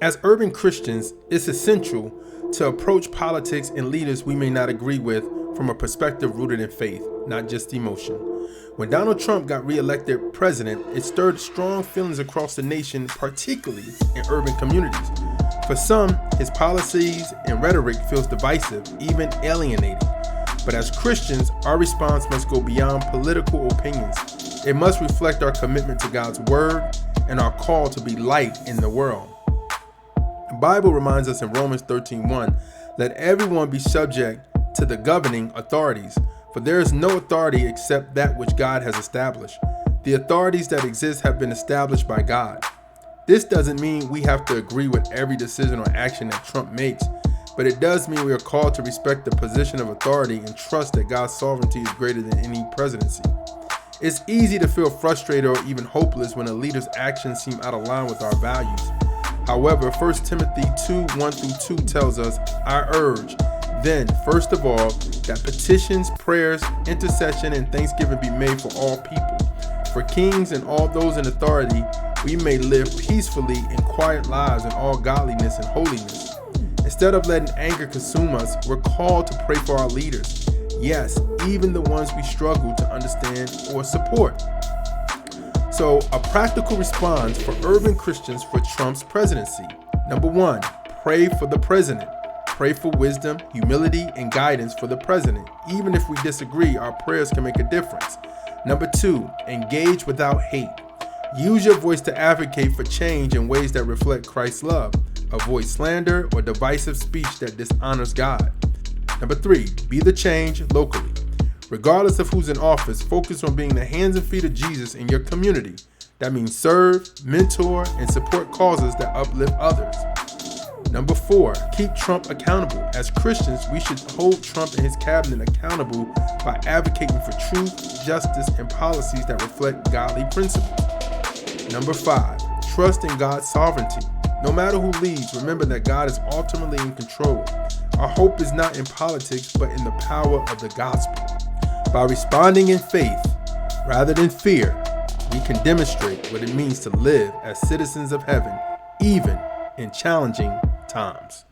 As urban Christians, it's essential to approach politics and leaders we may not agree with from a perspective rooted in faith, not just emotion. When Donald Trump got reelected president, it stirred strong feelings across the nation, particularly in urban communities. For some, his policies and rhetoric feels divisive, even alienating. But as Christians, our response must go beyond political opinions. It must reflect our commitment to God's word and our call to be light in the world. The Bible reminds us in Romans 13:1, let everyone be subject to the governing authorities, for there is no authority except that which God has established. The authorities that exist have been established by God. This doesn't mean we have to agree with every decision or action that Trump makes, but it does mean we are called to respect the position of authority and trust that God's sovereignty is greater than any presidency. It's easy to feel frustrated or even hopeless when a leader's actions seem out of line with our values. However, 1 Timothy 2:1-2 tells us, I urge, then, first of all, that petitions, prayers, intercession, and thanksgiving be made for all people, for kings and all those in authority, we may live peacefully and quiet lives in all godliness and holiness. Instead of letting anger consume us, we're called to pray for our leaders. Yes, even the ones we struggle to understand or support. So, a practical response for urban Christians for Trump's presidency. Number 1, pray for the president. Pray for wisdom, humility, and guidance for the president. Even if we disagree, our prayers can make a difference. Number 2, engage without hate. Use your voice to advocate for change in ways that reflect Christ's love. Avoid slander or divisive speech that dishonors God. Number 3, be the change locally. Regardless of who's in office, focus on being the hands and feet of Jesus in your community. That means serve, mentor, and support causes that uplift others. Number 4, keep Trump accountable. As Christians, we should hold Trump and his cabinet accountable by advocating for truth, justice, and policies that reflect godly principles. Number 5, trust in God's sovereignty. No matter who leads, remember that God is ultimately in control. Our hope is not in politics, but in the power of the gospel. By responding in faith rather than fear, we can demonstrate what it means to live as citizens of heaven, even in challenging times.